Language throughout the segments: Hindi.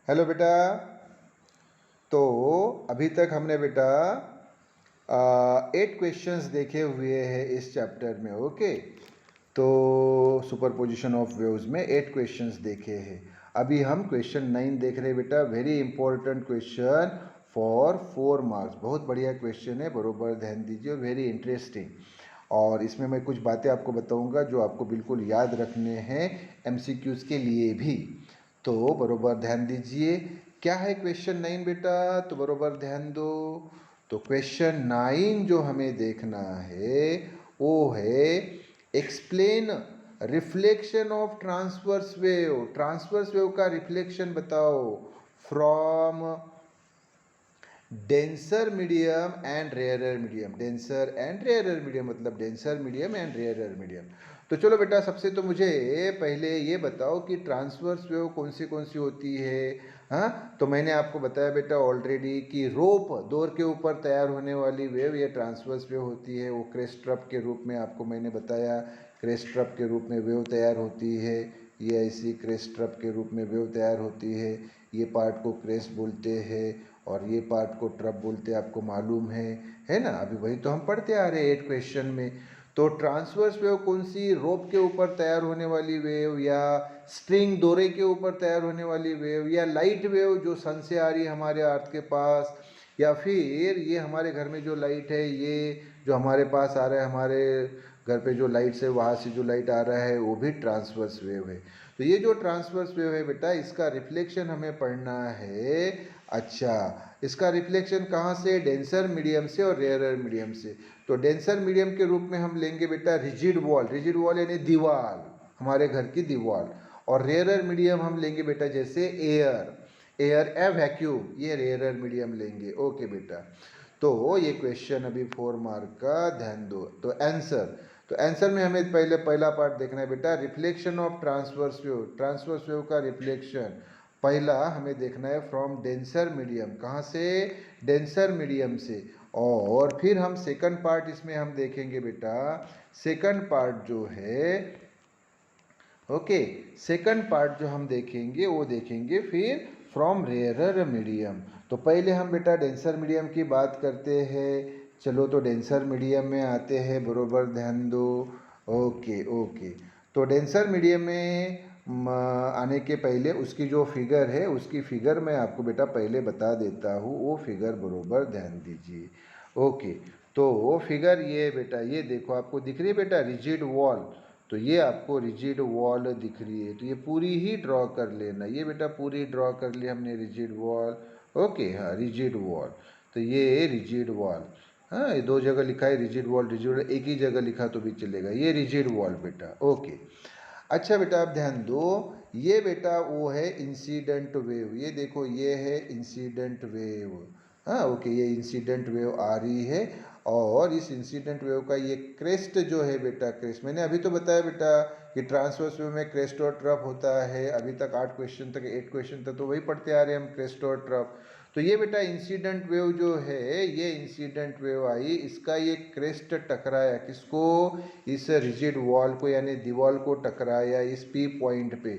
हेलो बेटा। तो अभी तक हमने बेटा 8 क्वेश्चंस देखे हुए हैं इस चैप्टर में। ओके, तो सुपरपोजिशन ऑफ वेव्स में 8 क्वेश्चंस देखे हैं। अभी हम क्वेश्चन 9 देख रहे हैं बेटा। Very important question for 4 marks. बहुत बढ़िया क्वेश्चन है, बरोबर ध्यान दीजिए, और वेरी इंटरेस्टिंग। और इसमें मैं कुछ बातें आपको बताऊंगा जो आपको बिल्कुल याद रखने हैं एमसीक्यूज के लिए भी। तो बरोबर ध्यान दीजिए। क्या है क्वेश्चन 9 बेटा? तो बरोबर ध्यान दो। तो क्वेश्चन 9 जो हमें देखना है वो है explain reflection of transverse wave. Transverse wave का रिफ्लेक्शन बताओ from denser medium and rarer medium. Denser and rarer medium मतलब denser medium and rarer medium. तो चलो बेटा, सबसे तो मुझे पहले ये बताओ कि ट्रांसवर्स वेव कौन सी होती है। हाँ, तो मैंने आपको बताया बेटा ऑलरेडी कि रोप डोर के ऊपर तैयार होने वाली वेव ये ट्रांसवर्स वेव होती है। वो क्रेस्ट ट्रप के रूप में आपको मैंने बताया, क्रेस्ट ट्रप के रूप में वेव तैयार होती है। ये ऐसी क्रेस्ट ट्रप के रूप में वेव तैयार होती है। ये पार्ट को क्रेस्ट बोलते हैं और ये पार्ट को ट्रप बोलते हैं, आपको मालूम है ना। अभी वही तो हम पढ़ते आ रहे हैं 8 क्वेश्चन में। तो ट्रांसवर्स वेव कौन सी? रोप के ऊपर तैयार होने वाली वेव, या स्ट्रिंग डोरे के ऊपर तैयार होने वाली वेव, या लाइट वेव जो सन से आ रही है हमारे अर्थ के पास, या फिर ये हमारे घर में जो लाइट है, ये जो हमारे पास आ रहा है, हमारे घर पे जो लाइट्स है वहाँ से जो लाइट आ रहा है वो भी ट्रांसवर्स वेव है। तो ये जो ट्रांसवर्स वेव है बेटा, इसका रिफ्लेक्शन हमें पढ़ना है। अच्छा, इसका रिफ्लेक्शन कहाँ से? डेंसर मीडियम से और रेयरर मीडियम से। तो डेंसर मीडियम के रूप में हम लेंगे बेटा रिजिड वॉल। रिजिड वॉल यानी दीवार, हमारे घर की दीवार। और रेयरर मीडियम हम लेंगे बेटा जैसे एयर, एयर ए वैक्यूम, ये रेयरर मीडियम लेंगे। ओके बेटा, तो ये क्वेश्चन अभी 4 मार्क का, ध्यान दो। तो आंसर, तो आंसर में हमें पहले पहला पार्ट देखना है बेटा, reflection of transverse wave. Transverse wave का रिफ्लेक्शन पहला हमें देखना है फ्रॉम डेंसर मीडियम। कहाँ से? डेंसर मीडियम से। और फिर हम सेकंड पार्ट इसमें हम देखेंगे बेटा। सेकंड पार्ट जो है, ओके, सेकंड पार्ट जो हम देखेंगे वो देखेंगे फिर फ्रॉम रेयरर मीडियम। तो पहले हम बेटा डेंसर मीडियम की बात करते हैं। चलो तो डेंसर मीडियम में आते हैं, बरोबर ध्यान दो। ओके ओके, तो डेंसर मीडियम में आने के पहले उसकी जो फिगर है, उसकी फिगर मैं आपको बेटा पहले बता देता हूँ। वो फिगर बरोबर ध्यान दीजिए। ओके, तो वो फिगर ये बेटा, ये देखो आपको दिख रही है बेटा रिजिड वॉल। तो ये आपको रिजिड वॉल दिख रही है, तो ये पूरी ही ड्रॉ कर लेना। ये बेटा पूरी ड्रॉ कर ली हमने रिजिड वॉल। ओके, हाँ रिजिड वॉल। तो ये रिजिड वॉल, हाँ ये 2 जगह लिखा है रिजिड वॉल, रिजिड वॉल, एक ही जगह लिखा तो भी चलेगा। ये रिजिड वॉल बेटा। ओके, अच्छा बेटा आप ध्यान दो। ये बेटा वो है इंसिडेंट वेव। ये देखो ये है इंसिडेंट वेव। हाँ ओके, ये इंसिडेंट वेव आ रही है। और इस इंसिडेंट वेव का ये क्रेस्ट जो है बेटा, क्रेस्ट मैंने अभी तो बताया बेटा कि ट्रांसवर्स वेव में क्रेस्ट और ट्रफ होता है। अभी तक 8 क्वेश्चन तक, 8 क्वेश्चन तक तो वही पढ़ते आ रहे हैं हम, क्रेस्ट और ट्रफ। तो ये बेटा इंसिडेंट वेव जो है, ये इंसिडेंट वेव आई, इसका ये क्रेस्ट टकराया किसको? इस रिजिड वॉल को, यानी दीवार को टकराया इस पी पॉइंट पे।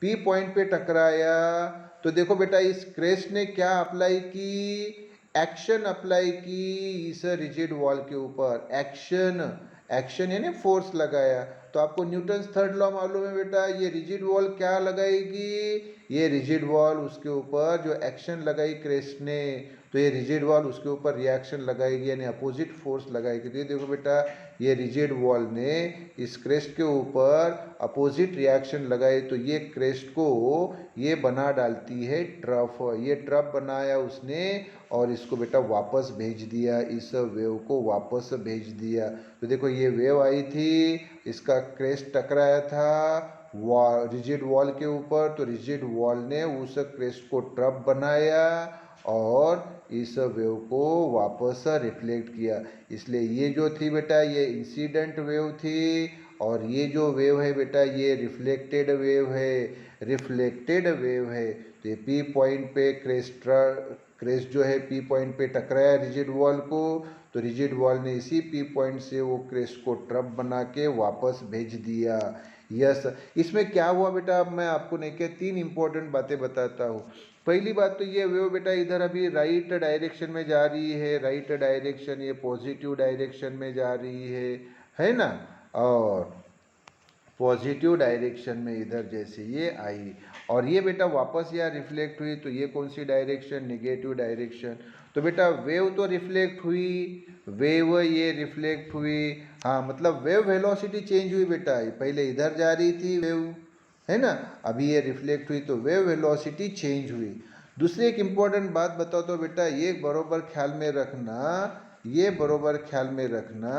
पी पॉइंट पे टकराया तो देखो बेटा इस क्रेस्ट ने क्या अप्लाई की? एक्शन अप्लाई की इस रिजिड वॉल के ऊपर। एक्शन, एक्शन यानी फोर्स लगाया। तो आपको न्यूटन्स थर्ड लॉ मालूम है बेटा, ये रिजिड वॉल क्या लगाएगी? ये रिजिड वॉल उसके ऊपर जो एक्शन लगाई क्रेस्ट ने, तो ये रिजिड वॉल उसके ऊपर रिएक्शन लगाएगी, यानी अपोजिट फोर्स लगाएगी। तो ये देखो बेटा, ये रिजिड वॉल ने इस क्रेस्ट के ऊपर अपोजिट रिएक्शन लगाए, तो ये क्रेस्ट को ये बना डालती है ट्रफ। ये ट्रफ बनाया उसने और इसको बेटा वापस भेज दिया, इस वेव को वापस भेज दिया। तो देखो ये वेव आई थी, इसका क्रेस्ट टकराया था रिजिड वॉल के ऊपर, तो रिजिड वॉल ने उस क्रेस्ट को ट्रफ बनाया और इस वेव को वापस रिफ्लेक्ट किया। इसलिए ये जो थी बेटा ये इंसिडेंट वेव थी, और ये जो वेव है बेटा ये रिफ्लेक्टेड वेव है। रिफ्लेक्टेड वेव है। तो ये पी पॉइंट पे क्रेस्ट जो है पी पॉइंट पे टकराया रिजिड वॉल को, तो रिजिड वॉल ने इसी पी पॉइंट से वो क्रेस्ट को ट्रफ बना के वापस भेज दिया। यस। इसमें क्या हुआ बेटा, अब मैं आपको नहीं क्या 3 इंपॉर्टेंट बातें बताता हूँ। पहली बात तो ये वेव बेटा इधर अभी राइट डायरेक्शन में जा रही है, राइट डायरेक्शन, ये पॉजिटिव डायरेक्शन में जा रही है ना। और पॉजिटिव डायरेक्शन में इधर जैसे ये आई और ये बेटा वापस यहाँ रिफ्लेक्ट हुई, तो ये कौन सी डायरेक्शन, निगेटिव डायरेक्शन। तो बेटा वेव तो रिफ्लेक्ट हुई, वेव ये रिफ्लेक्ट हुई, हाँ मतलब वेव वेलोसिटी चेंज हुई बेटा, पहले इधर जा रही थी वेव, है ना, अभी ये रिफ्लेक्ट हुई तो वेव वेलोसिटी चेंज हुई। दूसरी एक इम्पॉर्टेंट बात बताओ तो बेटा ये बरोबर ख्याल में रखना, ये बरोबर ख्याल में रखना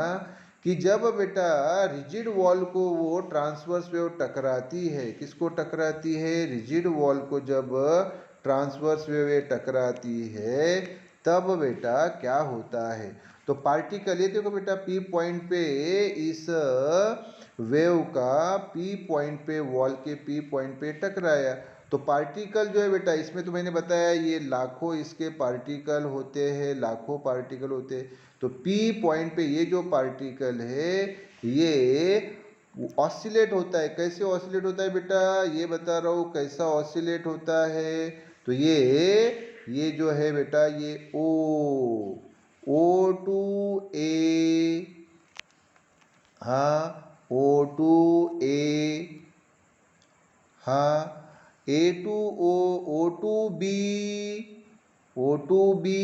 कि जब बेटा रिजिड वॉल को वो ट्रांसवर्स वेव टकराती है, किसको टकराती है, रिजिड वॉल को जब ट्रांसवर्स वेव टकराती है तब बेटा क्या होता है, तो पार्टिकल, ये देखो बेटा पी पॉइंट पे इस वेव का पी पॉइंट पे, वॉल के पी पॉइंट पे टकराया, तो पार्टिकल जो है बेटा इसमें तो मैंने बताया ये लाखों इसके पार्टिकल होते हैं, लाखों पार्टिकल होते हैं। तो पी पॉइंट पे ये जो पार्टिकल है ये ऑसिलेट होता है। कैसे ऑसिलेट होता है बेटा, ये बता रहा हूँ कैसा ऑसिलेट होता है। तो ये जो है बेटा ये ओ टू ए, हाँ ओ टू ए, हाँ A to O to B, O to B,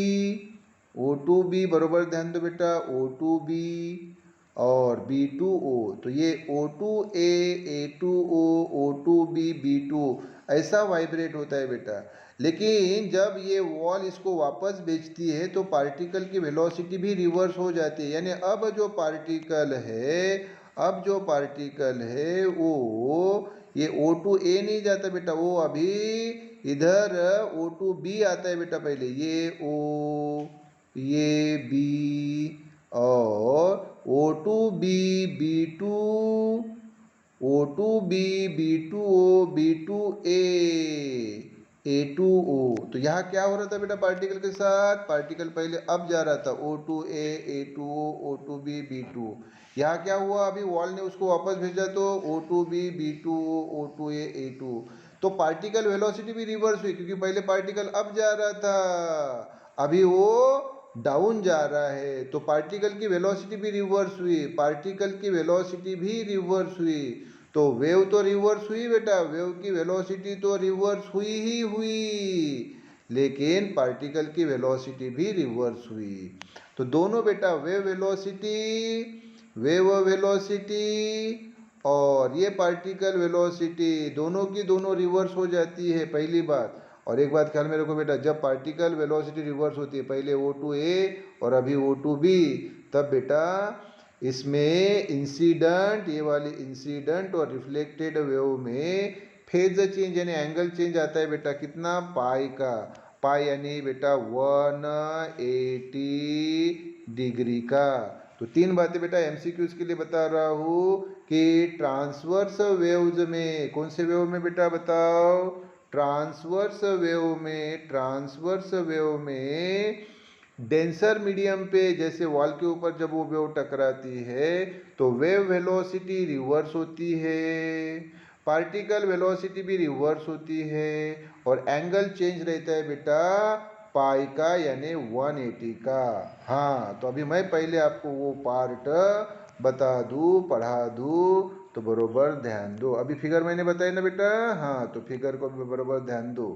O to B, बरोबर ध्यान दो बेटा, ओ टू बी और बी टू ओ, तो ये O to A to O to B to, ऐसा वाइब्रेट होता है बेटा। लेकिन जब ये वॉल इसको वापस भेजती है तो पार्टिकल की वेलोसिटी भी रिवर्स हो जाती है, यानी अब जो पार्टिकल है, अब जो पार्टिकल है वो ये ओ टू ए नहीं जाता बेटा, वो अभी इधर ओ टू बी आता है बेटा, पहले ये बी और O to B, B to O to B, B to O, B to A to O. तो यहाँ क्या हो रहा था बेटा पार्टिकल के साथ, पार्टिकल पहले अब जा रहा था O to A to O to B to, यहाँ क्या हुआ, अभी वॉल ने उसको वापस भेजा तो O to B to O to A to, तो पार्टिकल वेलोसिटी भी रिवर्स हुई, क्योंकि पहले पार्टिकल अब जा रहा था, अभी वो डाउन जा रहा है, तो पार्टिकल की वेलोसिटी भी रिवर्स हुई, पार्टिकल की वेलोसिटी भी रिवर्स हुई। तो वेव तो रिवर्स हुई बेटा, वेव की वेलोसिटी तो रिवर्स हुई ही हुई, लेकिन पार्टिकल की वेलोसिटी भी रिवर्स हुई। तो दोनों बेटा वेव वेलोसिटी और ये पार्टिकल वेलोसिटी दोनों की दोनों रिवर्स हो जाती है, पहली बात। और एक बात ख्याल में रखो बेटा, जब पार्टिकल वेलोसिटी रिवर्स होती है, पहले ओ टू ए और अभी ओ टू बी, तब बेटा इसमें इंसिडेंट, ये वाली इंसिडेंट और रिफ्लेक्टेड वेव में फेज चेंज यानी एंगल चेंज आता है बेटा, कितना, पाई का, पाई यानी बेटा 180 डिग्री का। तो 3 बातें बेटा एमसीक्यूज के लिए बता रहा हूँ कि ट्रांसवर्स वेव्स में, कौन से वेव में बेटा बताओ, ट्रांसवर्स वेव में डेंसर मीडियम पे, जैसे वॉल के ऊपर जब वो वेव टकराती है तो वेव वेलोसिटी रिवर्स होती है, पार्टिकल वेलोसिटी भी रिवर्स होती है और एंगल चेंज रहता है बेटा पाई का यानी 180 का। हाँ तो अभी मैं पहले आपको वो पार्ट बता दूँ, पढ़ा दूँ, तो बरोबर ध्यान दो। अभी फिगर मैंने बताया ना बेटा, हाँ तो फिगर को भी बरोबर ध्यान दो।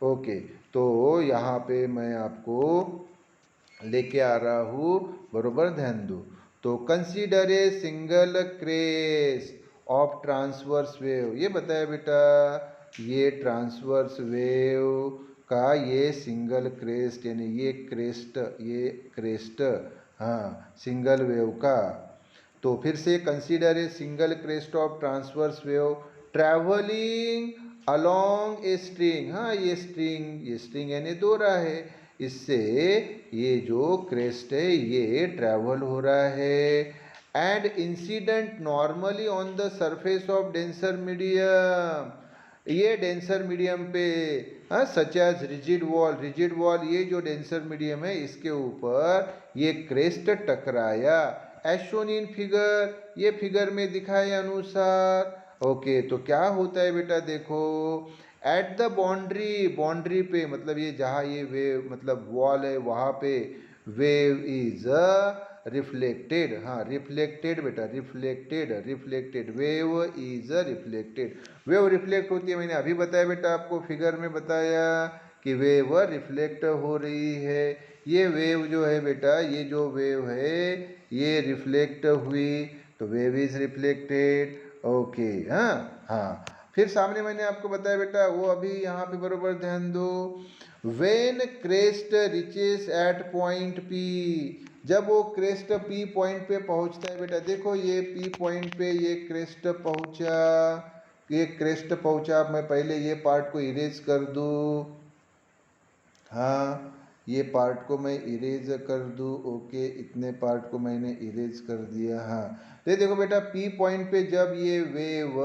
ओके, तो यहाँ पे मैं आपको लेके आ रहा हूँ, बरोबर ध्यान दो। तो consider a single crest of transverse wave, ये बताया बेटा, ये ट्रांसवर्स वेव का ये सिंगल क्रेस्ट यानी ये क्रेस्ट, हाँ सिंगल वेव का। तो फिर से consider a single crest of transverse wave travelling along a string, हाँ ये स्ट्रिंग यानी दोहरा है, इससे ये जो क्रेस्ट है ये ट्रैवल हो रहा है and incident normally on the surface of denser medium, ये डेंसर मीडियम पे, हाँ सच एज रिजिड वॉल, ये जो डेंसर मीडियम है इसके ऊपर ये क्रेस्ट टकराया, एज शोन इन फिगर, ये फिगर में दिखाए अनुसार, ओके, तो क्या होता है बेटा, देखो एट द बाउंड्री, बाउंड्री पे मतलब ये जहाँ ये वेव मतलब वॉल है वहाँ पे वेव इज रिफ्लेक्टेड, हाँ रिफ्लेक्टेड बेटा, reflected, reflected, wave is reflected, wave reflect होती है, मैंने अभी बताया बेटा आपको फिगर में बताया कि वेव रिफ्लेक्ट हो रही है। ये वेव जो है बेटा, ये जो वेव है ये रिफ्लेक्ट हुई तो वेव इज रिफ्लेक्टेड। ओके, हाँ हाँ। फिर सामने मैंने आपको बताया बेटा, वो अभी यहाँ पे बरोबर ध्यान दो। When crest reaches at point P, जब वो क्रेस्ट पी पॉइंट पे पहुँचता है बेटा, देखो ये पी पॉइंट पे ये क्रेस्ट पहुँचा, ये क्रेस्ट पहुँचा। मैं पहले ये पार्ट को इरेज कर दूँ, हाँ ये पार्ट को मैं इरेज कर दूँ। ओके, इतने पार्ट को मैंने इरेज कर दिया। हाँ, तो ये देखो बेटा पी पॉइंट पे जब ये वेव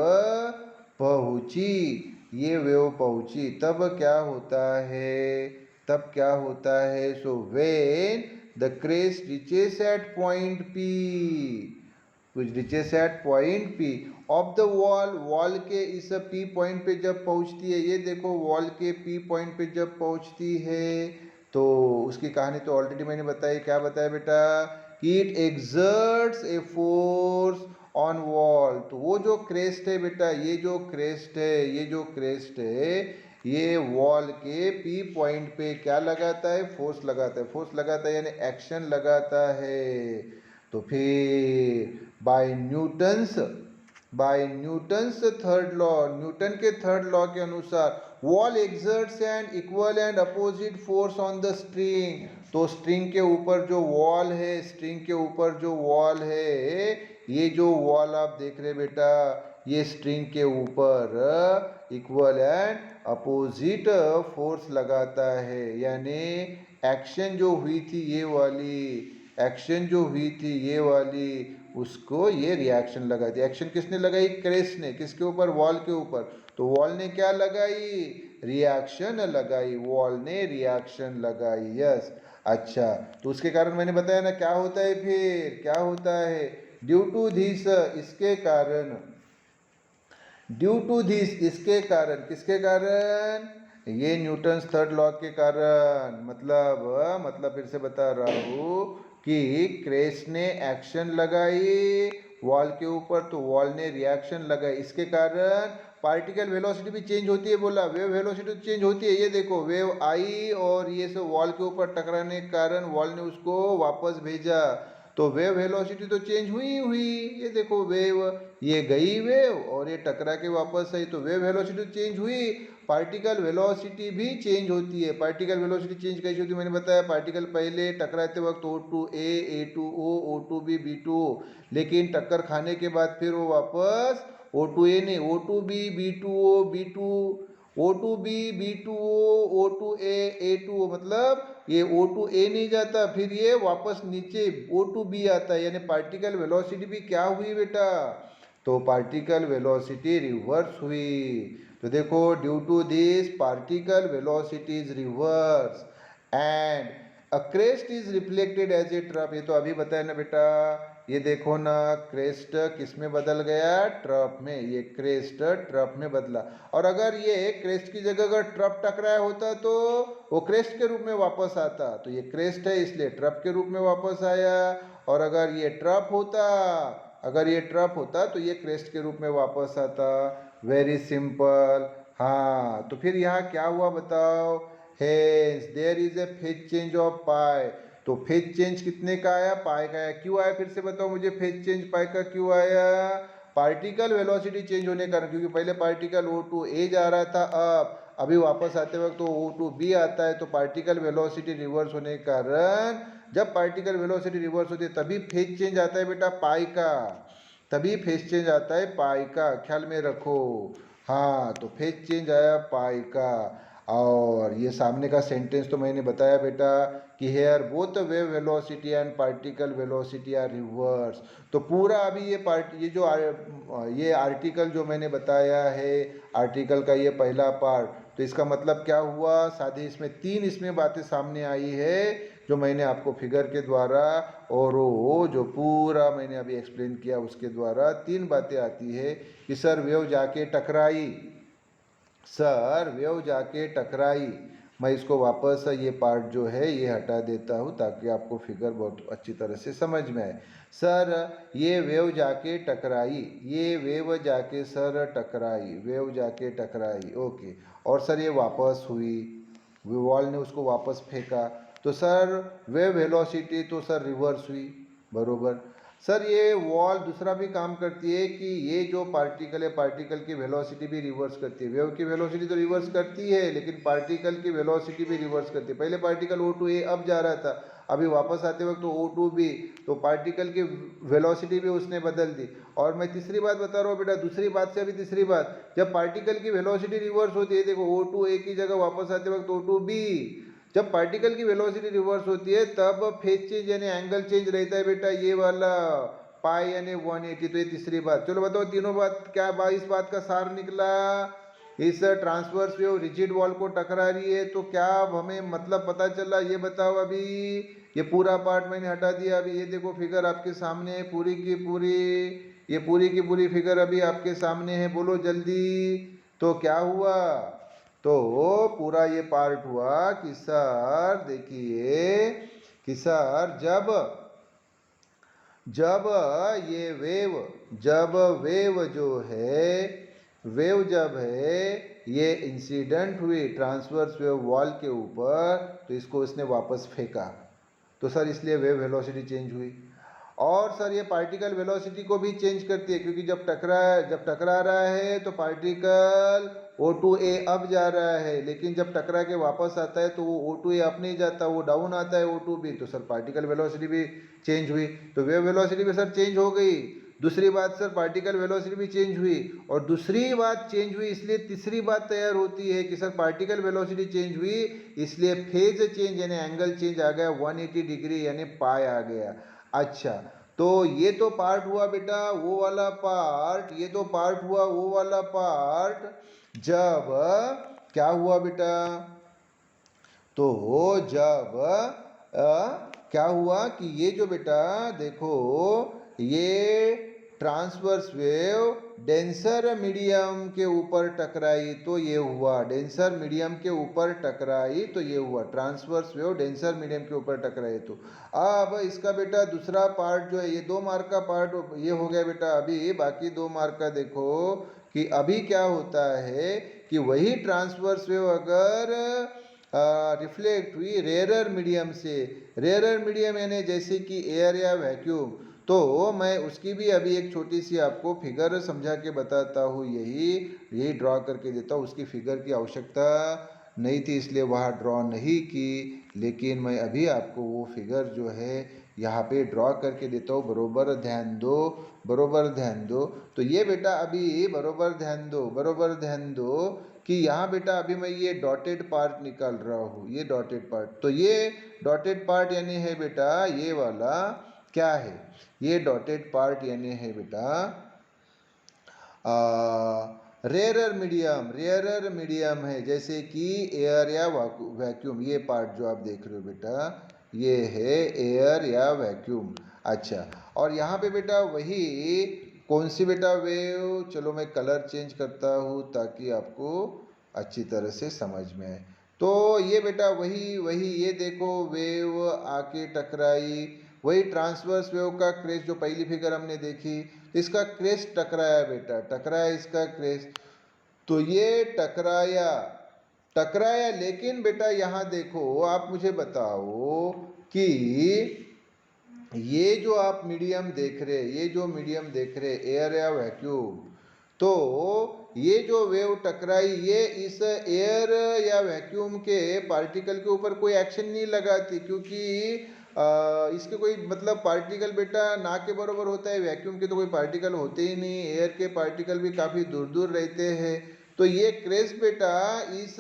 पहुँची, ये वेव पहुँची तब क्या होता है, तब क्या होता है, so when the crest reaches at point P, which reaches at point P of the wall, wall के इस पी पॉइंट पे जब पहुंचती है, ये देखो वॉल के पी पॉइंट पे जब पहुंचती है तो उसकी कहानी तो ऑलरेडी मैंने बताई। क्या बताया बेटा कि it exerts a force on wall, तो वो जो क्रेस्ट है बेटा, ये जो क्रेस्ट है, ये जो क्रेस्ट है ये वॉल के पी पॉइंट पे क्या लगाता है, फोर्स लगाता है, फोर्स लगाता है यानी एक्शन लगाता है। तो फिर by Newton's third law, Newton के थर्ड लॉ के अनुसार wall exerts an equal and opposite force on the string, तो स्ट्रिंग के ऊपर जो वॉल है, स्ट्रिंग के ऊपर जो वॉल है, ये जो वॉल आप देख रहे बेटा, ये स्ट्रिंग के ऊपर इक्वल एंड अपोजिट फोर्स लगाता है, यानी एक्शन जो हुई थी ये वाली, एक्शन जो हुई थी ये वाली, उसको ये रिएक्शन लगा दी। एक्शन किसने लगाई, क्रेस्ट ने, किसके ऊपर, वॉल के ऊपर, तो वॉल ने क्या लगाई, रिएक्शन लगाई, वॉल ने रिएक्शन लगाई। यस, अच्छा, तो उसके कारण मैंने बताया ना क्या होता है, फिर क्या होता है, ड्यू टू दिस, इसके कारण, ड्यू टू दिस, इसके कारण, किसके कारण, ये न्यूटन्स थर्ड लॉ के कारण, मतलब फिर से बता रहा हूँ कि क्रेस्ट ने एक्शन लगाई वॉल के ऊपर तो वॉल ने रिएक्शन लगाई, इसके कारण पार्टिकल वेलोसिटी भी चेंज होती है, बोला वेव वेलोसिटी चेंज होती है। ये देखो वेव आई और ये सब वॉल के ऊपर टकराने के कारण वॉल ने उसको वापस भेजा, तो वेव वेलोसिटी तो चेंज हुई, ये देखो वेव, ये गई वेव और ये टकरा के वापस आई, तो वेव वेलोसिटी चेंज हुई, पार्टिकल वेलोसिटी भी चेंज होती है। पार्टिकल वेलोसिटी चेंज कैसी होती है, मैंने बताया पार्टिकल पहले टकराते वक्त O2A, A2O, O2B, B2O, लेकिन टक्कर खाने के बाद फिर वो वापस O2A नहीं, O2B, B2O, B2, O2B, B2O, O2A, A2O, मतलब ये O2A नहीं जाता, फिर ये वापस नीचे O2B आता है, यानी पार्टिकल वेलोसिटी भी क्या हुई बेटा, तो पार्टिकल वेलोसिटी रिवर्स हुई। तो देखो due to this particle velocity is reverse and a crest is reflected as a trough, ये तो अभी बताया ना बेटा, ये देखो ना क्रेस्ट किस में बदल गया, ट्रफ में, ये क्रेस्ट ट्रफ में बदला, और अगर ये क्रेस्ट की जगह अगर ट्रफ टकराया होता तो वो क्रेस्ट के रूप में वापस आता, तो ये क्रेस्ट है इसलिए ट्रफ के रूप में वापस आया, और अगर ये ट्रफ होता, अगर ये ट्रफ होता तो ये क्रेस्ट के रूप में वापस आता। Very simple. हाँ, तो फिर यहाँ क्या हुआ बताओ, hence there is a phase change of pi, तो फेज चेंज कितने का आया, पाई का आया। क्यों आया फिर से बताओ मुझे, फेज चेंज पाई का क्यों आया, पार्टिकल वेलोसिटी चेंज होने के कारण, क्योंकि पहले पार्टिकल O2A जा रहा था, अब अभी वापस आते वक्त तो O2B आता है, तो पार्टिकल वेलोसिटी रिवर्स होने के कारण, जब पार्टिकल वेलोसिटी रिवर्स होती है तभी फेज चेंज आता है बेटा पाई का, तभी फेज चेंज आता है पाई का, ख्याल में रखो। हाँ, तो फेज चेंज आया पाई का। और ये सामने का सेंटेंस तो मैंने बताया बेटा कि here both wave velocity and particle velocity are reverse, तो पूरा अभी ये आर्टिकल जो मैंने बताया है, आर्टिकल का ये पहला पार्ट, तो इसका मतलब क्या हुआ, साथ ही इसमें तीन इसमें बातें सामने आई है जो मैंने आपको फिगर के द्वारा और वो जो पूरा मैंने अभी एक्सप्लेन किया उसके द्वारा 3 बातें आती है कि सर वेव जाके टकराई, सर वेव जाके टकराई। मैं इसको वापस ये पार्ट जो है ये हटा देता हूँ ताकि आपको फिगर बहुत अच्छी तरह से समझ में आए। सर ये वेव जाके टकराई, ये वेव जाके सर टकराई, वेव जाके टकराई, ओके। और सर ये वापस हुई, वॉल ने उसको वापस फेंका, तो सर वेव वेलोसिटी तो सर रिवर्स हुई, बरोबर। सर ये वॉल दूसरा भी काम करती है कि ये जो पार्टिकल है पार्टिकल की वेलोसिटी भी रिवर्स करती है। वेव की वेलोसिटी तो रिवर्स करती है लेकिन पार्टिकल की वेलोसिटी भी रिवर्स करती है। पहले पार्टिकल O2A अब जा रहा था, अभी वापस आते वक्त तो O2B, तो पार्टिकल की वेलोसिटी भी उसने बदल दी। और मैं तीसरी बात बता रहा हूँ बेटा, दूसरी बात से अभी तीसरी बात, जब पार्टिकल की वेलोसिटी रिवर्स होती है, देखो O2A की जगह वापस आते वक्त O2B, जब पार्टिकल की वेलोसिटी रिवर्स होती है तब फेज चेंज यानी एंगल चेंज रहता है बेटा, ये वाला पाई यानी 180। तो ये तीसरी बात। चलो बताओ तीनों बात क्या इस बात का सार निकला। इस ट्रांसवर्स वेव रिजिड वॉल को टकरा रही है, तो क्या अब हमें मतलब पता चला, ये बताओ। अभी ये पूरा पार्ट मैंने हटा दिया, अभी ये देखो फिगर आपके सामने है पूरी की पूरी, ये पूरी की पूरी फिगर अभी आपके सामने है, बोलो जल्दी। तो क्या हुआ, तो पूरा ये पार्ट हुआ कि सर देखिए कि सर जब ये वेव जो है, वेव जब है ये इंसिडेंट हुई ट्रांसवर्स वेव वॉल के ऊपर, तो इसको उसने वापस फेंका, तो सर इसलिए वेव वेलोसिटी चेंज हुई। और सर ये पार्टिकल वेलोसिटी को भी चेंज करती है, क्योंकि जब टकरा रहा है तो पार्टिकल O2A अप जा रहा है, लेकिन जब टकरा के वापस आता है तो वो O2A अप नहीं जाता, वो डाउन आता है O2B, तो सर पार्टिकल वेलोसिटी भी चेंज हुई। तो वेव वेलोसिटी भी सर चेंज हो गई। दूसरी बात सर पार्टिकल वेलोसिटी भी चेंज हुई, और दूसरी बात चेंज हुई इसलिए तीसरी बात तैयार होती है कि सर पार्टिकल वेलोसिटी चेंज हुई इसलिए फेज चेंज यानी एंगल चेंज आ गया 180 डिग्री यानी पाई आ गया। अच्छा, तो ये तो पार्ट हुआ बेटा वो वाला पार्ट, ये तो पार्ट हुआ वो वाला पार्ट जब क्या हुआ बेटा, तो जब क्या हुआ कि ये जो बेटा देखो ये ट्रांसवर्स वेव डेंसर मीडियम के ऊपर टकराई तो ये हुआ, डेंसर मीडियम के ऊपर टकराई तो ये हुआ, ट्रांसवर्स वेव डेंसर मीडियम के ऊपर टकराई। तो अब इसका बेटा दूसरा पार्ट जो है ये 2 मार्क का पार्ट ये हो गया बेटा। अभी बाकी 2 मार्क का देखो कि अभी क्या होता है कि वही ट्रांसवर्स वेव अगर रिफ्लेक्ट हुई रेयरर मीडियम से, रेयरर मीडियम यानी जैसे कि एयर या वैक्यूम, तो मैं उसकी भी अभी एक छोटी सी आपको फिगर समझा के बताता हूँ, यही ड्रॉ करके देता हूँ। उसकी फिगर की आवश्यकता नहीं थी इसलिए वहाँ ड्रॉ नहीं की, लेकिन मैं अभी आपको वो फिगर जो है यहाँ पे ड्रॉ करके देता हूँ, बरोबर ध्यान दो, बरोबर ध्यान दो। तो ये बेटा अभी बरोबर ध्यान दो, बरोबर ध्यान दो कि यहाँ बेटा अभी मैं ये डॉटेड पार्ट निकाल रहा हूँ, ये डॉटेड पार्ट, तो ये डॉटेड पार्ट यानी है बेटा ये वाला क्या है, ये डॉटेड पार्ट यानी है बेटा रेयरर मीडियम, रेयरर मीडियम है जैसे कि एयर या वैक्यूम। ये पार्ट जो आप देख रहे हो बेटा ये है एयर या वैक्यूम। अच्छा, और यहाँ पे बेटा वही कौन सी बेटा वेव, चलो मैं कलर चेंज करता हूँ ताकि आपको अच्छी तरह से समझ में आए। तो ये बेटा वही ये देखो वेव आके टकराई, वही ट्रांसवर्स वेव का क्रेस्ट जो पहली फिगर हमने देखी, इसका क्रेस्ट टकराया बेटा, टकराया इसका क्रेस्ट, तो ये टकराया लेकिन बेटा यहाँ देखो आप मुझे बताओ कि ये जो आप मीडियम देख रहे, ये जो मीडियम देख रहे एयर या वैक्यूम, तो ये जो वेव टकराई ये इस एयर या वैक्यूम के पार्टिकल के ऊपर कोई एक्शन नहीं लगाती, क्योंकि इसके कोई मतलब पार्टिकल बेटा ना के बराबर होता है, वैक्यूम के तो कोई पार्टिकल होते ही नहीं, एयर के पार्टिकल भी काफ़ी दूर दूर रहते हैं। तो ये क्रेस्ट बेटा इस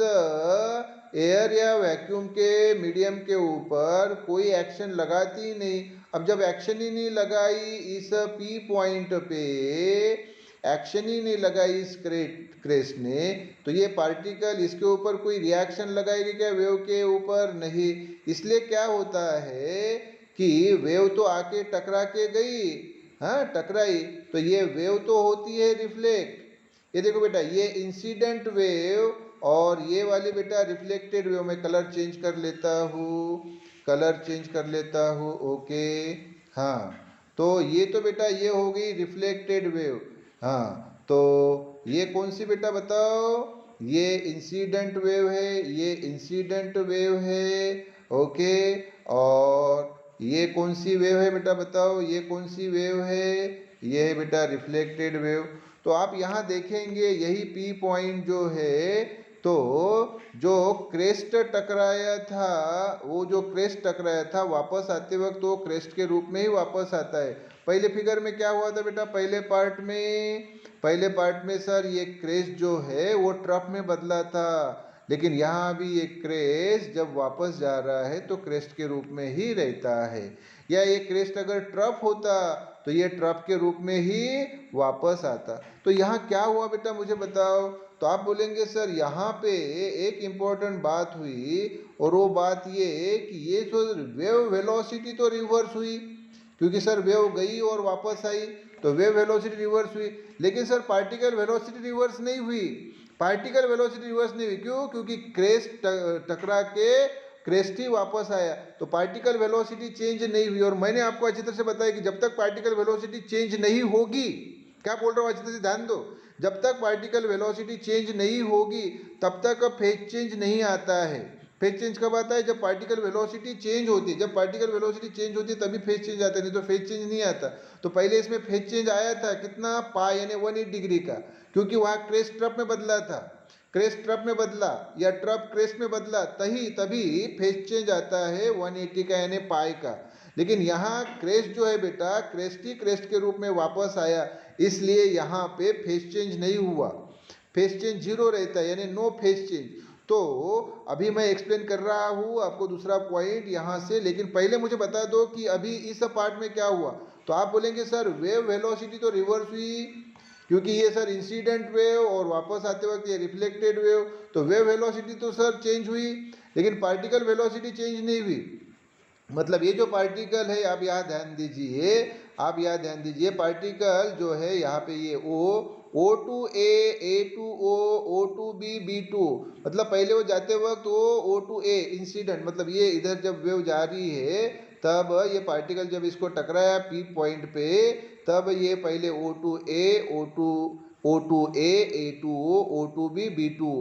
एयर या वैक्यूम के मीडियम के ऊपर कोई एक्शन लगाती ही नहीं। अब जब एक्शन ही नहीं लगाई इस पी पॉइंट पे, एक्शन ही नहीं लगाई इस क्रेस्ट ने, तो ये पार्टिकल इसके ऊपर कोई रिएक्शन लगाएगी क्या वेव के ऊपर? नहीं। इसलिए क्या होता है कि वेव तो आके टकरा के गई, हाँ टकराई, तो ये वेव तो होती है रिफ्लेक्ट। ये देखो बेटा, ये इंसिडेंट वेव और ये वाली बेटा रिफ्लेक्टेड वेव। मैं कलर चेंज कर लेता हूँ, कलर चेंज कर लेता हूँ, ओके। हाँ, तो ये तो बेटा ये हो गई रिफ्लेक्टेड वेव। हाँ, तो ये कौन सी बेटा बताओ? ये इंसिडेंट वेव है, ये इंसिडेंट वेव है, ओके। और ये कौन सी वेव है बेटा बताओ? ये कौन सी वेव है? ये है बेटा रिफ्लेक्टेड वेव। तो आप यहाँ देखेंगे यही पी पॉइंट जो है, तो जो क्रेस्ट टकराया था, वो जो क्रेस्ट टकराया था वापस आते वक्त वो क्रेस्ट के रूप में ही वापस आता है। पहले फिगर में क्या हुआ था बेटा? पहले पार्ट में सर ये क्रेस्ट जो है वो ट्रफ में बदला था, लेकिन यहाँ भी ये क्रेस्ट जब वापस जा रहा है तो क्रेस्ट के रूप में ही रहता है। या ये क्रेस्ट अगर ट्रफ होता तो ये ट्रफ के रूप में ही वापस आता। तो यहाँ क्या हुआ बेटा मुझे बताओ? तो आप बोलेंगे सर यहाँ पे एक इम्पोर्टेंट बात हुई, और वो बात ये कि ये जो वेव वेलोसिटी तो रिवर्स हुई, क्योंकि सर वेव गई और वापस आई, तो वेव वेलोसिटी रिवर्स हुई। लेकिन सर पार्टिकल वेलोसिटी रिवर्स नहीं हुई, पार्टिकल वेलोसिटी रिवर्स नहीं हुई। क्यों? क्योंकि क्रेस्ट टकरा के क्रेस्ट ही वापस आया, तो पार्टिकल वेलोसिटी चेंज नहीं हुई। और मैंने आपको अच्छी तरह से बताया कि जब तक पार्टिकल वेलोसिटी चेंज नहीं होगी, क्या बोल रहा हूँ अच्छी तरह से ध्यान दो, जब तक पार्टिकल वेलोसिटी चेंज नहीं होगी तब तक फेज चेंज नहीं आता है। फेज चेंज कब आता है? जब पार्टिकल वेलोसिटी चेंज होती है। जब पार्टिकल वेलोसिटी चेंज होती है तभी फेज चेंज आता है, नहीं तो फेज चेंज नहीं आता। तो पहले इसमें फेज चेंज आया था कितना? पाई यानी 180 डिग्री का, क्योंकि वहाँ क्रेस्ट ट्रफ में बदला था। क्रेस्ट ट्रफ में बदला या ट्रफ क्रेस्ट में बदला, तभी फेज चेंज आता है 180 का यानी पाई का। लेकिन यहाँ क्रेस्ट जो है बेटा क्रेस्ट ही क्रेस्ट के रूप में वापस आया, इसलिए यहाँ पे फेज चेंज नहीं हुआ। फेज चेंज जीरो रहता है यानी नो फेज चेंज। तो अभी मैं एक्सप्लेन कर रहा हूँ आपको दूसरा पॉइंट यहाँ से, लेकिन पहले मुझे बता दो कि अभी इस पार्ट में क्या हुआ। तो आप बोलेंगे सर वेव वेलोसिटी तो रिवर्स हुई, क्योंकि ये सर इंसिडेंट वेव और वापस आते वक्त ये रिफ्लेक्टेड वेव, तो वेव वेलोसिटी तो सर चेंज हुई, लेकिन पार्टिकल वेलोसिटी चेंज नहीं हुई। मतलब ये जो पार्टिकल है, आप यहाँ ध्यान दीजिए, आप यहाँ ध्यान दीजिए, पार्टिकल जो है यहाँ पे ये O2A, A2O, O2B, B2, मतलब पहले वो जाते वक्त वो O2A इंसिडेंट, मतलब ये इधर जब वेव जा रही है तब ये पार्टिकल जब इसको टकराया पी पॉइंट पे, तब ये पहले O2A, O2A, A2O, O2B, B2,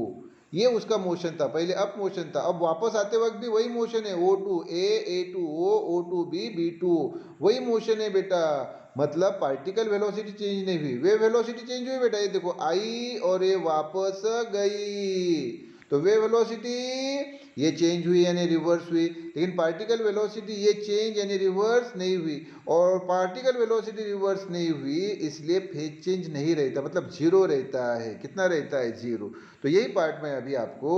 ये उसका मोशन था पहले, अप मोशन था। अब वापस आते वक्त भी वही मोशन है, O2A, A2O, O2B, B2, वही मोशन है बेटा। मतलब पार्टिकल वेलोसिटी चेंज नहीं हुई, वे वेलोसिटी चेंज हुई बेटा। ये देखो आई और ये वापस गई, तो वे वेलोसिटी ये चेंज हुई यानी रिवर्स हुई, लेकिन पार्टिकल वेलोसिटी ये चेंज यानी रिवर्स नहीं हुई। और पार्टिकल वेलोसिटी रिवर्स नहीं हुई इसलिए फेज चेंज नहीं रहता, मतलब जीरो रहता है। कितना रहता है? जीरो। तो यही पार्ट मैं अभी आपको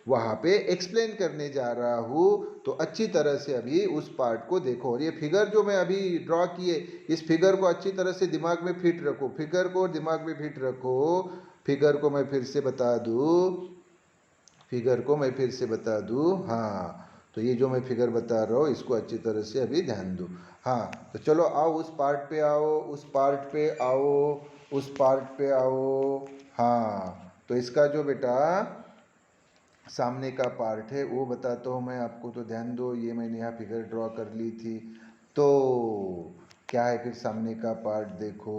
वहाँ पे एक्सप्लेन करने जा रहा हूँ, तो अच्छी तरह से अभी उस पार्ट को देखो। और ये फिगर जो मैं अभी ड्रॉ किए, इस फिगर को अच्छी तरह से दिमाग में फिट रखो, फिगर को दिमाग में फिट रखो। फिगर को मैं फिर से बता दूँ, फिगर को मैं फिर से बता दूँ, हाँ। तो ये जो मैं फिगर बता रहा हूँ इसको अच्छी तरह से अभी ध्यान दो। हाँ, तो चलो आओ उस पार्ट पे आओ, उस पार्ट पे आओ, उस पार्ट पे आओ। हाँ, तो इसका जो बेटा सामने का पार्ट है वो बताता हूँ मैं आपको, तो ध्यान दो। ये मैंने यहाँ फिगर ड्रॉ कर ली थी, तो क्या है फिर सामने का पार्ट देखो,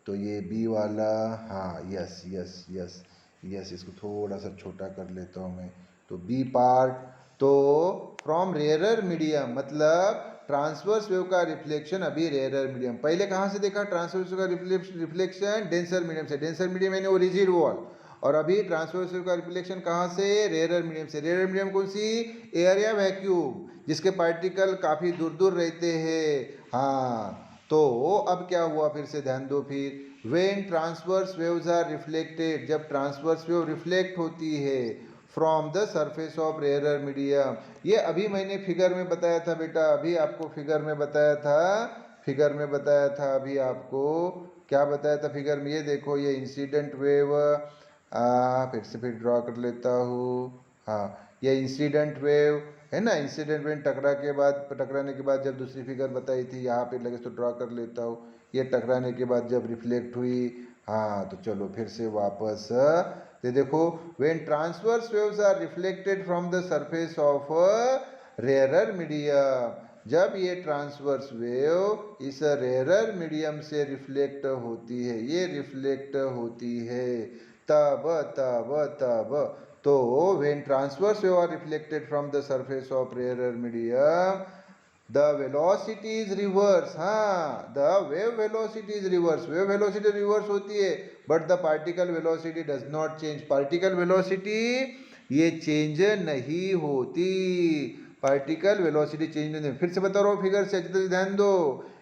तो ये बी वाला, हाँ यस यस यस यस, इसको थोड़ा सा छोटा कर लेता हूँ मैं। तो बी पार्ट, तो फ्रॉम रेयरर मीडियम, मतलब ट्रांसवर्स वेव का रिफ्लेक्शन अभी रेयरर मीडियम। पहले कहाँ से देखा ट्रांसवर्स वेव का रिफ्लेक्शन? डेंसर मीडियम से। डेंसर मीडियम यानी वो रिजिड वॉल। और अभी ट्रांसवर्स वेव का रिफ्लेक्शन कहाँ से? रेयरर मीडियम से। रेयरर मीडियम कौन सी? एयर या वैक्यूम, जिसके पार्टिकल काफ़ी दूर दूर रहते हैं। हाँ, तो अब क्या हुआ फिर से ध्यान दो। फिर when transverse waves are reflected, जब ट्रांसवर्स वेव रिफ्लेक्ट होती है from the surface of rarer medium, ये अभी मैंने फिगर में बताया था बेटा, अभी आपको फिगर में बताया था, फिगर में बताया था अभी आपको। क्या बताया था फिगर में? ये देखो, ये इंसिडेंट वेव फिर से फिर ड्रॉ कर लेता हूँ। हाँ, ये इंसिडेंट वेव है ना, इंसिडेंट वेव टकराने के बाद जब दूसरी फिगर बताई थी यहाँ पे लगे तो ड्रॉ कर लेता हूँ। ये टकराने के बाद जब रिफ्लेक्ट हुई, हाँ तो चलो फिर से वापस ये देखो, when transverse waves are reflected from the surface of rarer medium, जब ये ट्रांसवर्स वेव इस रेयरर मीडियम से रिफ्लेक्ट होती है, ये रिफ्लेक्ट होती है, तब तब तब तो when transverse wave are reflected from the surface of rarer medium, the velocity is reverse. हाँ, the wave velocity is reverse. wave velocity reverse होती है, but the particle velocity does not change. particle velocity ये चेंज नहीं होती, पार्टिकल वेलोसिटी चेंज नहीं। फिर से बता रहा हूँ फिगर से अच्छे से ध्यान दो।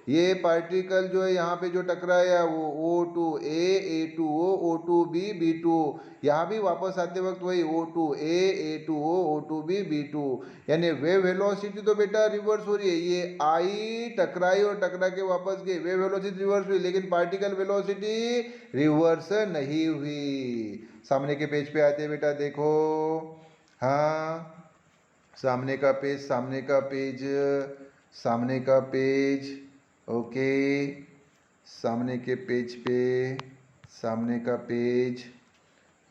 ये पार्टिकल जो है यहाँ पे जो टकराया वो O2A A2O O2B B2, यहाँ भी वापस आते वक्त वही O2A A2O O2B B2, यानी वेव वेलोसिटी तो बेटा रिवर्स हो रही है। ये आई टकराई और टकरा के वापस गई, वेव वेलोसिटी रिवर्स हुई, लेकिन पार्टिकल वेलोसिटी रिवर्स नहीं हुई। सामने के पेज पे आते बेटा देखो, हाँ सामने का पेज, सामने का पेज, सामने का पेज, ओके सामने के पेज पे, सामने का पेज,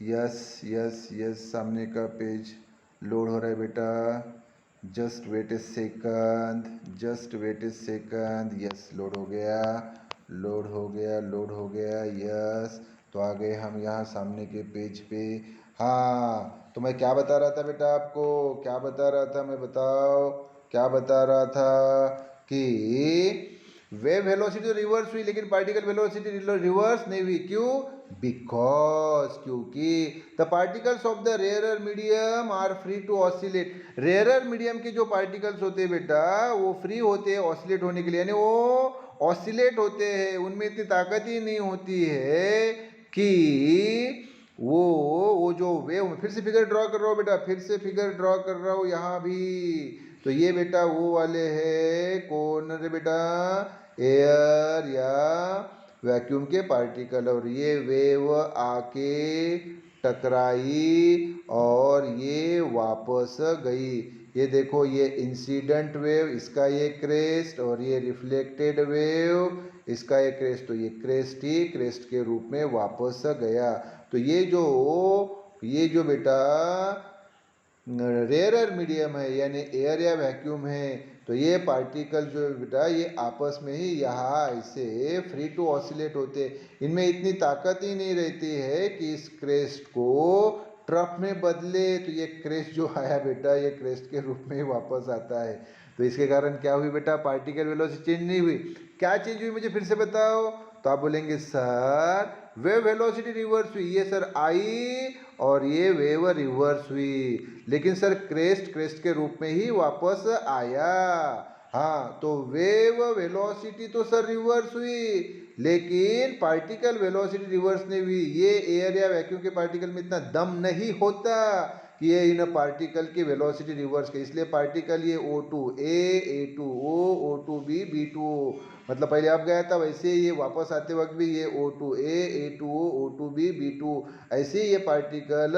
यस यस यस सामने का पेज लोड हो रहा है बेटा, जस्ट वेट ए सेकंड, जस्ट वेट ए सेकंड, यस लोड हो गया, लोड हो गया, लोड हो गया, यस। तो आ गए हम यहाँ सामने के पेज पे। हाँ तो मैं क्या बता रहा था बेटा आपको, क्या बता रहा था मैं, बताओ क्या बता रहा था कि वेव वेलोसिटी रिवर्स हुई लेकिन पार्टिकल वेलोसिटी रिवर्स नहीं हुई। क्यों? बिकॉज क्योंकि the particles of the rarer medium are free to oscillate. Rarer medium के जो पार्टिकल्स होते हैं बेटा वो फ्री होते हैं ऑसिलेट होने के लिए, यानी वो ऑसिलेट होते हैं, उनमें इतनी ताकत ही नहीं होती है कि वो जो वेव, फिर से फिगर ड्रॉ कर रहा हूँ बेटा, फिर से फिगर ड्रॉ कर रहा हूँ यहाँ भी। तो ये बेटा वो वाले है, कौन रे बेटा, एयर या वैक्यूम के पार्टिकल, और ये वेव आके टकराई और ये वापस गई। ये देखो ये इंसिडेंट वेव, इसका ये क्रेस्ट, और ये रिफ्लेक्टेड वेव, इसका ये क्रेस्ट, तो ये क्रेस्ट ही क्रेस्ट के रूप में वापस गया। तो ये जो बेटा रेयरर मीडियम है यानी एयर या वैक्यूम है, तो ये पार्टिकल जो बेटा ये आपस में ही यहाँ ऐसे फ्री टू ऑसिलेट होते, इनमें इतनी ताकत ही नहीं रहती है कि इस क्रेस्ट को ट्रफ में बदले। तो ये क्रेस्ट जो आया बेटा ये क्रेस्ट के रूप में ही वापस आता है। तो इसके कारण क्या हुई बेटा, पार्टिकल वेलोसिटी चेंज नहीं हुई। क्या चेंज हुई मुझे फिर से बताओ। तो आप बोलेंगे सर वेव वेलोसिटी रिवर्स हुई, ये सर आई और ये वेव रिवर्स हुई, लेकिन सर क्रेस्ट के रूप में ही वापस आया। हाँ तो वेव वेलोसिटी तो सर रिवर्स हुई लेकिन पार्टिकल वेलोसिटी रिवर्स नहीं हुई। ये एयर या वैक्यूम के पार्टिकल में इतना दम नहीं होता कि ये इन पार्टिकल की वेलोसिटी रिवर्स के, इसलिए पार्टिकल ये O2A A2O O2B B2, मतलब पहले अब गया था वैसे ये वापस आते वक्त भी ये O2A A2O O2B B2, ऐसे ये पार्टिकल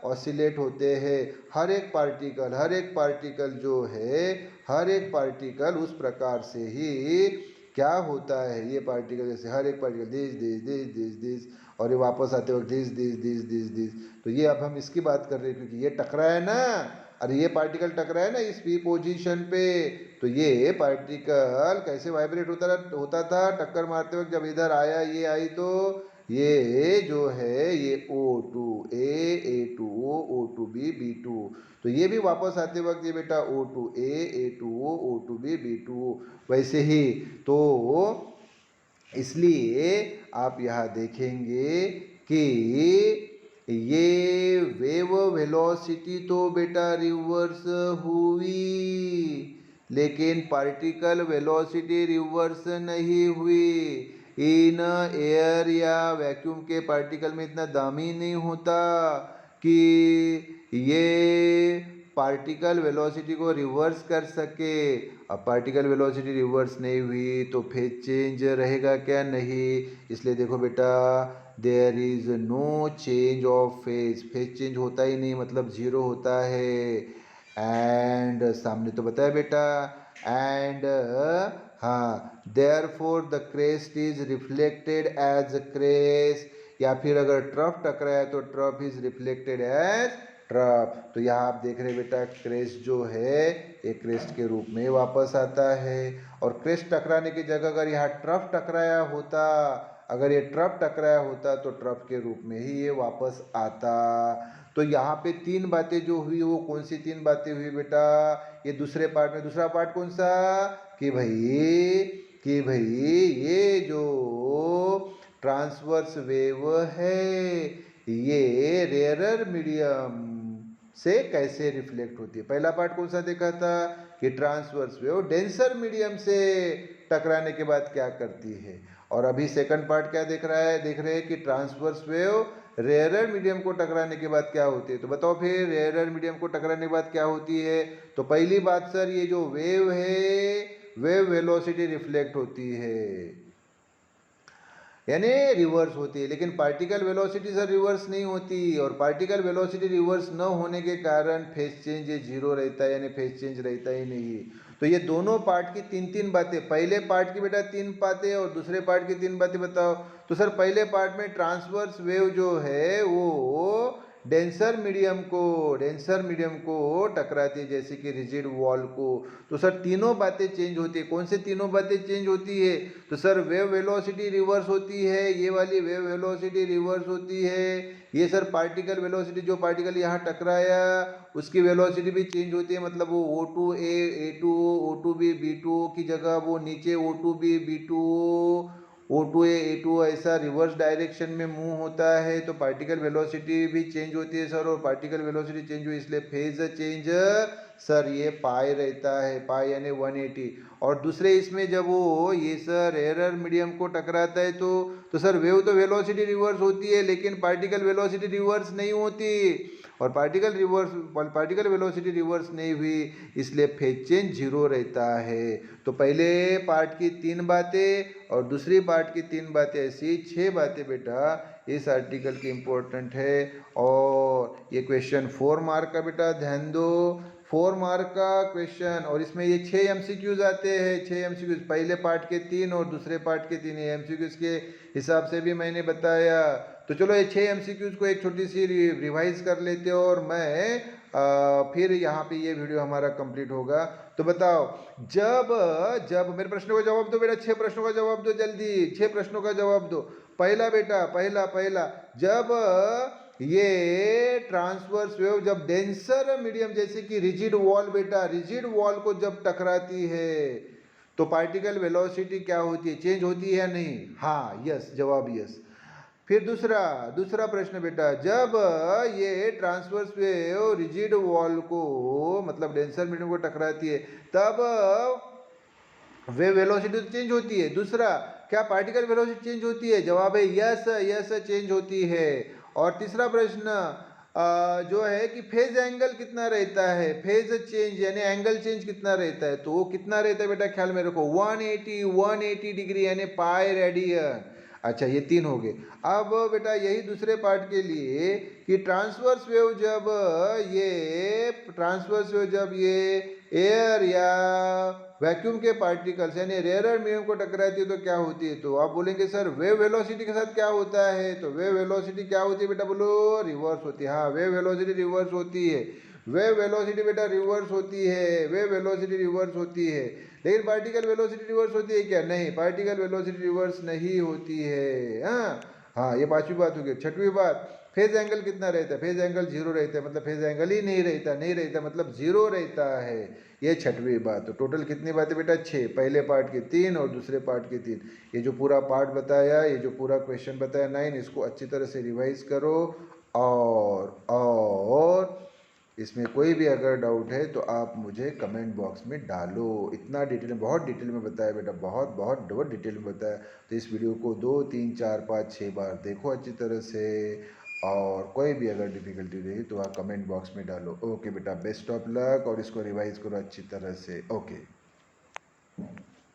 ऑसिलेट होते हैं। हर एक पार्टिकल जो है, हर एक पार्टिकल उस प्रकार से ही क्या होता है, ये पार्टिकल जैसे हर एक पार्टिकल दिस और ये वापस आते वक्त दिस। तो ये अब हम इसकी बात कर रहे हैं क्योंकि ये टकरा है ना, अरे ये पार्टिकल टकरा है ना इस पी पोजीशन पे, तो ये पार्टिकल कैसे वाइब्रेट होता था टक्कर मारते वक्त, जब इधर आया ये आई तो ये जो है ये O2A A2O O2B B2, तो ये भी वापस आते वक्त ये बेटा O2A A2O O2B B2 वैसे ही। तो इसलिए आप यहाँ देखेंगे कि ये वेव वेलोसिटी तो बेटा रिवर्स हुई लेकिन पार्टिकल वेलोसिटी रिवर्स नहीं हुई। इन एयर या वैक्यूम के पार्टिकल में इतना दम ही नहीं होता कि ये पार्टिकल वेलोसिटी को रिवर्स कर सके। अब पार्टिकल वेलोसिटी रिवर्स नहीं हुई तो फेज चेंज रहेगा क्या, नहीं। इसलिए देखो बेटा there is no change of phase, phase change होता ही नहीं मतलब जीरो होता है। एंड सामने तो बताया बेटा, एंड हाँ therefore the crest is reflected as crest, या फिर अगर ट्रफ टकराया तो trough is reflected as trough. तो यहाँ आप देख रहे हैं बेटा क्रेस्ट जो है ये क्रेस्ट के रूप में वापस आता है, और क्रेस्ट टकराने की जगह अगर यहाँ ट्रफ टकराया होता, अगर ये ट्रफ टकराया होता तो ट्रफ के रूप में ही ये वापस आता। तो यहाँ पे तीन बातें जो हुई वो कौन सी तीन बातें हुई बेटा, ये दूसरे पार्ट में, दूसरा पार्ट कौन सा, कि भाई ये जो ट्रांसवर्स वेव है ये रेयरर मीडियम से कैसे रिफ्लेक्ट होती है। पहला पार्ट कौन सा देखा था कि ट्रांसवर्स वेव डेंसर मीडियम से टकराने के बाद क्या करती है, और अभी सेकंड पार्ट क्या देख रहे हैं कि ट्रांसवर्स वेव रेयरर मीडियम को टकराने के बाद क्या होती है। तो बताओ फिर रेयरर मीडियम को टकराने के बाद क्या होती है। तो पहली बात सर ये जो वेव है वेव वेलोसिटी रिफ्लेक्ट होती है, यानी रिवर्स होती है, लेकिन पार्टिकल वेलोसिटी सर रिवर्स नहीं होती, और पार्टिकल वेलोसिटी रिवर्स न होने के कारण फेज चेंज ये जीरो रहता है, यानी फेज चेंज रहता ही नहीं। तो ये दोनों पार्ट की तीन तीन बातें, पहले पार्ट की बेटा तीन बातें और दूसरे पार्ट की तीन बातें बताओ। तो सर पहले पार्ट में ट्रांसवर्स वेव जो है वो डेंसर मीडियम को टकराती है, जैसे कि रिजिड वॉल को। तो सर तीनों बातें चेंज होती है, कौन से तीनों बातें चेंज होती है। तो सर वेव वेलोसिटी रिवर्स होती है, ये वाली वेव वेलोसिटी रिवर्स होती है। ये सर पार्टिकल वेलोसिटी, जो पार्टिकल यहाँ टकराया उसकी वेलोसिटी भी चेंज होती है, मतलब वो O2A A2 O2B B2 की जगह वो नीचे O2B B2 O2A A2 ऐसा रिवर्स डायरेक्शन में मूव होता है। तो पार्टिकल वेलोसिटी भी चेंज होती है सर, और पार्टिकल वेलोसिटी चेंज हुई इसलिए फेज चेंज सर ये पाई रहता है, पाई यानी 180। और दूसरे इसमें जब वो ये सर एरर मीडियम को टकराता है तो सर वेव तो वेलोसिटी रिवर्स होती है, लेकिन पार्टिकल वेलोसिटी रिवर्स नहीं होती, और पार्टिकल वेलोसिटी रिवर्स नहीं हुई इसलिए फेज चेंज जीरो रहता है। तो पहले पार्ट की तीन बातें और दूसरी पार्ट की तीन बातें, ऐसी 6 बातें बेटा इस आर्टिकल की इम्पोर्टेंट है। और ये क्वेश्चन 4 मार्क का बेटा ध्यान दो, 4 मार्क का क्वेश्चन, और इसमें ये 6 MCQs आते हैं, 6 MCQs, पहले पार्ट के 3 और दूसरे पार्ट के 3 MCQs के हिसाब से भी मैंने बताया। तो चलो ये 6 MCQs को एक छोटी सी रिवाइज कर लेते हो, और मैं फिर यहाँ पे ये वीडियो हमारा कंप्लीट होगा। तो बताओ, जब मेरे प्रश्नों का जवाब दो बेटा, 6 प्रश्नों का जवाब दो जल्दी, 6 प्रश्नों का जवाब दो। पहला बेटा पहला जब ये ट्रांसवर्स वेव जब डेंसर मीडियम जैसे कि रिजिड वॉल बेटा, रिजिड वॉल को जब टकराती है तो पार्टिकल वेलोसिटी क्या होती है, चेंज होती है या नहीं। हाँ यस, जवाब यस। फिर दूसरा प्रश्न बेटा, जब ये ट्रांसवर्स वेव रिजिड वॉल को मतलब डेंसर मीडियम को टकराती है तब वे वेलोसिटी तो चेंज होती है। दूसरा, क्या पार्टिकल वेलोसिटी चेंज होती है, जवाब है यस चेंज होती है। और तीसरा प्रश्न जो है कि फेज एंगल कितना रहता है, फेज चेंज यानी एंगल चेंज कितना रहता है, तो वो कितना रहता है बेटा, ख्याल में रखो 180 डिग्री यानी पाई रेडियन। अच्छा ये 3 हो गए। अब बेटा यही दूसरे पार्ट के लिए कि ट्रांसवर्स वेव जब ये एयर या वैक्यूम के पार्टिकल्स यानी रेयरर मीडियम को टकराती है तो क्या होती है। तो आप बोलेंगे सर वेव वेलोसिटी के साथ क्या होता है, तो वेव वेलोसिटी क्या होती है बेटा, बोलो रिवर्स होती है। हाँ वेव वेलोसिटी रिवर्स होती है, वेव वेलोसिटी बेटा रिवर्स होती है, वेव वेलोसिटी रिवर्स होती है। लेकिन पार्टिकल वेलोसिटी रिवर्स होती है क्या, नहीं, पार्टिकल वेलोसिटी रिवर्स नहीं होती है। हाँ ये 5वीं बात हो गई। 6वीं बात, फेज एंगल कितना रहता है, फेज एंगल जीरो रहता है, मतलब फेज एंगल ही नहीं रहता मतलब जीरो रहता है, ये 6वीं बात। तो टोटल कितनी बातें बेटा, 6, पहले पार्ट के 3 और दूसरे पार्ट के 3। ये जो पूरा पार्ट बताया, ये जो पूरा क्वेश्चन बताया 9, इसको अच्छी तरह से रिवाइज करो। और इसमें कोई भी अगर डाउट है तो आप मुझे कमेंट बॉक्स में डालो। इतना डिटेल में, बहुत डिटेल में बताया बेटा, बहुत डिटेल में बताया। तो इस वीडियो को 2 3 4 5 6 बार देखो अच्छी तरह से, और कोई भी अगर डिफ़िकल्टी रही तो आप कमेंट बॉक्स में डालो। ओके बेटा, बेस्ट ऑफ लक, और इसको रिवाइज करो अच्छी तरह से। ओके।